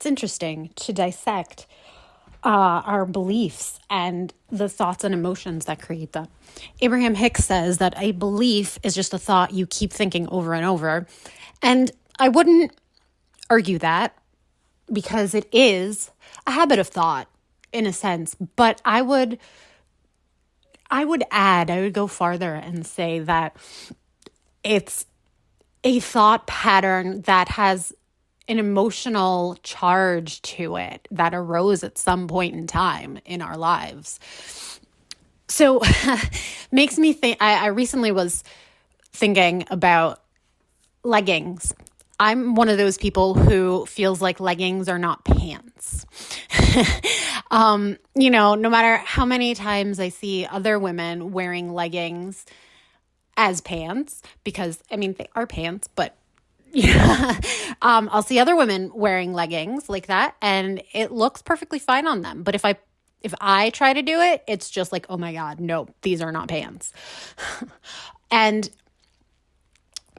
It's interesting to dissect our beliefs and the thoughts and emotions that create them. Abraham Hicks says that a belief is just a thought you keep thinking over and over. And I wouldn't argue that because it is a habit of thought in a sense, but I would go farther and say that it's a thought pattern that has an emotional charge to it that arose at some point in time in our lives. So makes me think, I recently was thinking about leggings. I'm one of those people who feels like leggings are not pants. No matter how many times I see other women wearing leggings as pants, because they are pants, but I'll see other women wearing leggings like that and it looks perfectly fine on them. But if I try to do it, it's just like, oh my God, no, these are not pants. And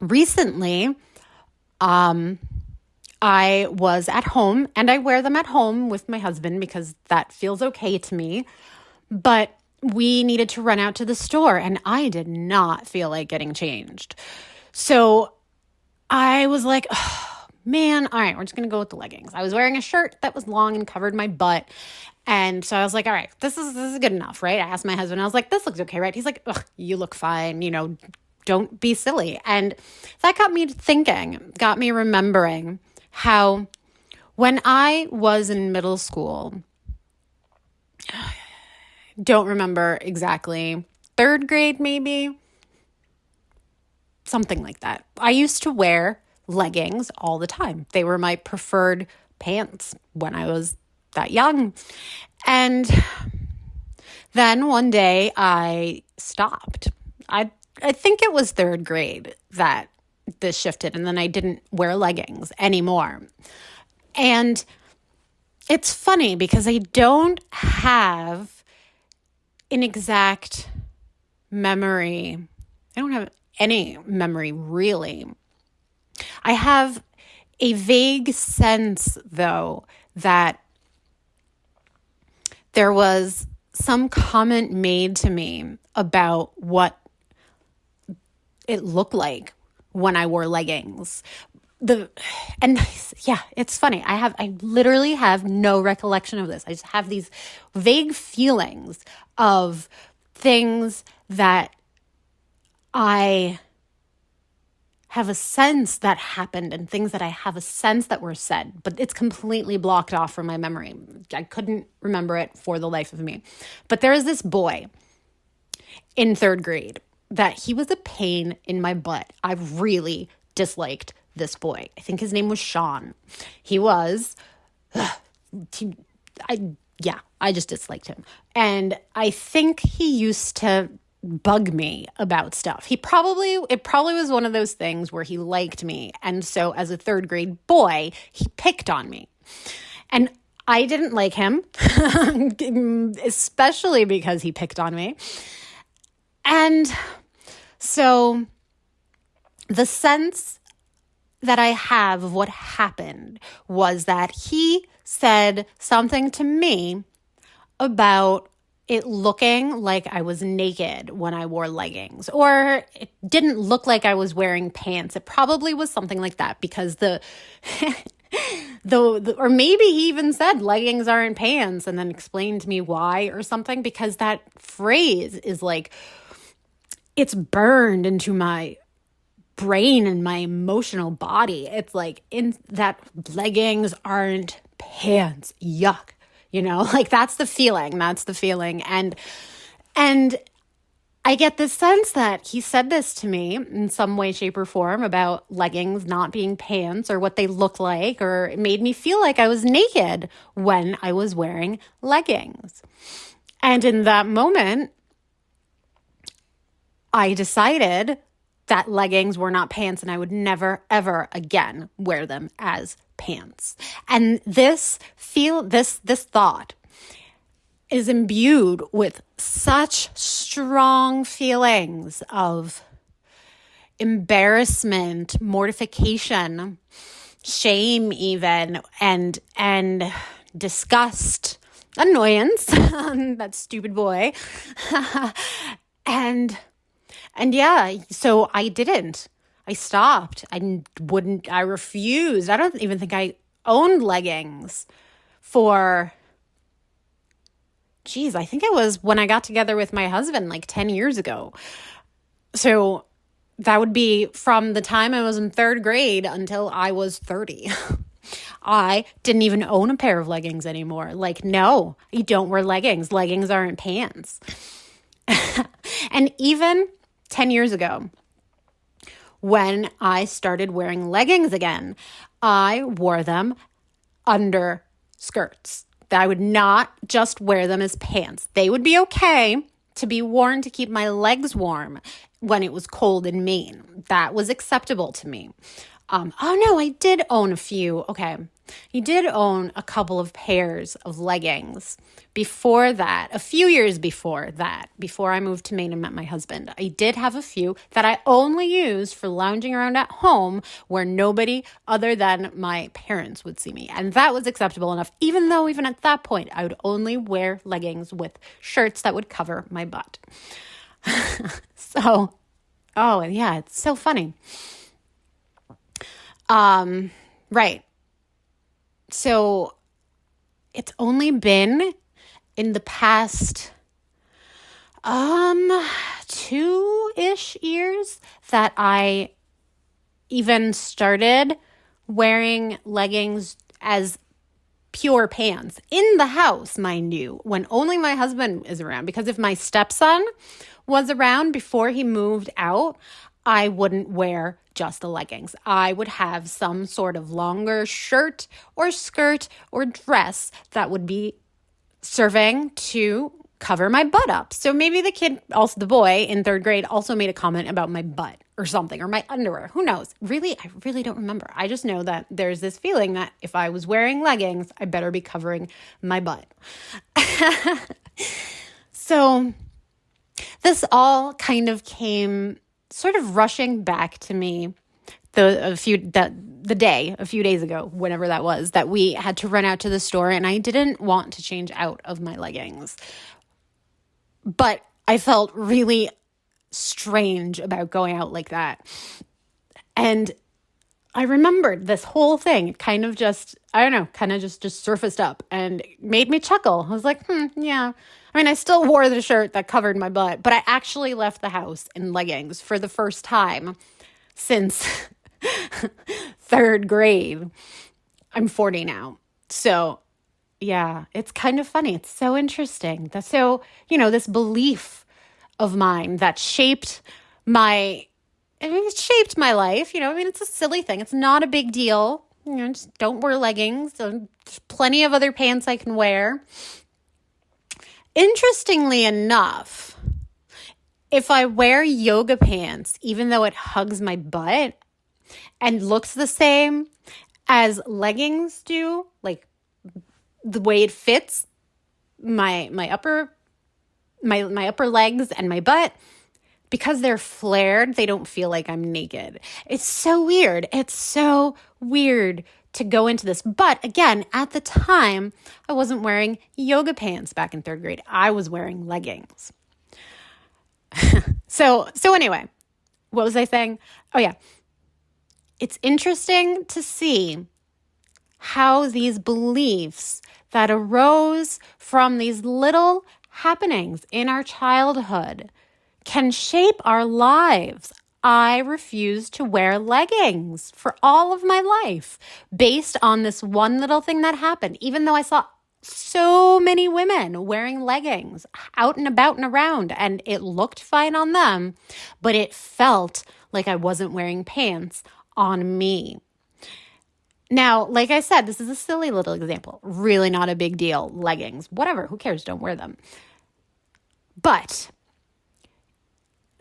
recently, I was at home and I wear them at home with my husband because that feels okay to me. But we needed to run out to the store and I did not feel like getting changed. So I was like, oh, man, all right, we're just going to go with the leggings. I was wearing a shirt that was long and covered my butt. And so I was like, all right, this is good enough, right? I asked my husband, I was like, this looks okay, right? He's like, ugh, you look fine, don't be silly. And that got me thinking, got me remembering how when I was in middle school, don't remember exactly, third grade maybe, something like that. I used to wear leggings all the time. They were my preferred pants when I was that young. And then one day I stopped. I think it was third grade that this shifted, and then I didn't wear leggings anymore. And it's funny because I don't have an exact memory. I don't have any memory, really. I have a vague sense, though, that there was some comment made to me about what it looked like when I wore leggings. It's funny. I literally have no recollection of this. I just have these vague feelings of things that I have a sense that happened and things that I have a sense that were said, but it's completely blocked off from my memory. I couldn't remember it for the life of me. But there is this boy in third grade that he was a pain in my butt. I really disliked this boy. I think his name was Sean. I just disliked him. And I think he used to bug me about stuff. It probably was one of those things where he liked me. And so as a third grade boy, he picked on me. And I didn't like him, especially because he picked on me. And so the sense that I have of what happened was that he said something to me about it looking like I was naked when I wore leggings, or it didn't look like I was wearing pants. It probably was something like that because or maybe he even said leggings aren't pants and then explained to me why or something, because that phrase is like, it's burned into my brain and my emotional body. It's like, in that leggings aren't pants. Yuck. Like that's the feeling. And I get this sense that he said this to me in some way, shape, or form about leggings not being pants or what they look like, or it made me feel like I was naked when I was wearing leggings. And in that moment, I decided that leggings were not pants and I would never, ever again wear them as pants. And this thought is imbued with such strong feelings of embarrassment, mortification, shame even, and disgust, annoyance, that stupid boy. and yeah, so I didn't. I stopped. I refused. I don't even think I owned leggings for, I think it was when I got together with my husband like 10 years ago. So that would be from the time I was in third grade until I was 30. I didn't even own a pair of leggings anymore. Like, no, you don't wear leggings. Leggings aren't pants. And even 10 years ago, when I started wearing leggings again, I wore them under skirts. I would not just wear them as pants. They would be okay to be worn to keep my legs warm when it was cold in Maine. That was acceptable to me. Oh no, I did own a few. Okay. I did own a couple of pairs of leggings before that, a few years before that, before I moved to Maine and met my husband. I did have a few that I only used for lounging around at home where nobody other than my parents would see me. And that was acceptable enough, even though even at that point, I would only wear leggings with shirts that would cover my butt. So, oh, yeah, it's so funny. Right. So it's only been in the past 2-ish years that I even started wearing leggings as pure pants in the house, mind you, when only my husband is around. Because if my stepson was around before he moved out, I wouldn't wear just the leggings. I would have some sort of longer shirt or skirt or dress that would be serving to cover my butt up. So maybe the kid, also the boy in third grade, also made a comment about my butt or something, or my underwear. Who knows? Really, I really don't remember. I just know that there's this feeling that if I was wearing leggings, I better be covering my butt. So this all kind of came sort of rushing back to me a few days ago, whenever that was, that we had to run out to the store and I didn't want to change out of my leggings. But I felt really strange about going out like that. And I remembered this whole thing. It kind of just, I don't know, kind of just surfaced up and made me chuckle. I was like, yeah. I mean, I still wore the shirt that covered my butt, but I actually left the house in leggings for the first time since third grade. I'm 40 now. So yeah, it's kind of funny. It's so interesting. That's so, this belief of mine that shaped my life. It's a silly thing. It's not a big deal. Just don't wear leggings. There's plenty of other pants I can wear. Interestingly enough, if I wear yoga pants, even though it hugs my butt and looks the same as leggings do, like the way it fits my upper legs and my butt, because they're flared, they don't feel like I'm naked. It's so weird. It's so weird to go into this. But again, at the time, I wasn't wearing yoga pants back in third grade. I was wearing leggings. So anyway, what was I saying? Oh yeah. It's interesting to see how these beliefs that arose from these little happenings in our childhood can shape our lives. I refused to wear leggings for all of my life based on this one little thing that happened, even though I saw so many women wearing leggings out and about and around, and it looked fine on them, but it felt like I wasn't wearing pants on me. Now, like I said, this is a silly little example. Really not a big deal. Leggings, whatever, who cares? Don't wear them. But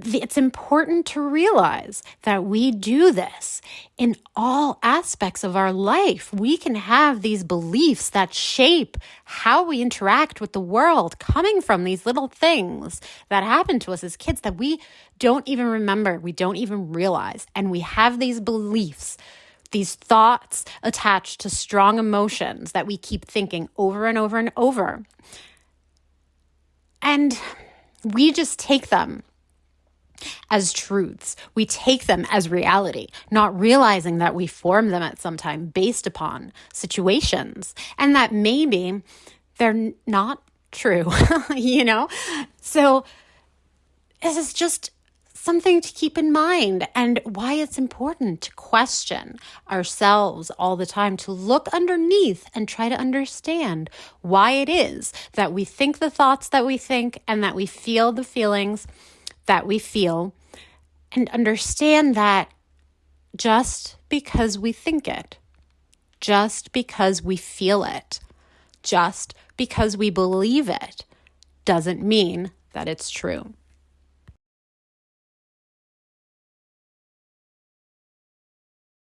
it's important to realize that we do this in all aspects of our life. We can have these beliefs that shape how we interact with the world, coming from these little things that happen to us as kids that we don't even remember, we don't even realize. And we have these beliefs These thoughts attached to strong emotions that we keep thinking over and over and over. And we just take them as truths. We take them as reality, not realizing that we form them at some time based upon situations and that maybe they're not true, So this is just something to keep in mind, and why it's important to question ourselves all the time, to look underneath and try to understand why it is that we think the thoughts that we think and that we feel the feelings that we feel, and understand that just because we think it, just because we feel it, just because we believe it, doesn't mean that it's true.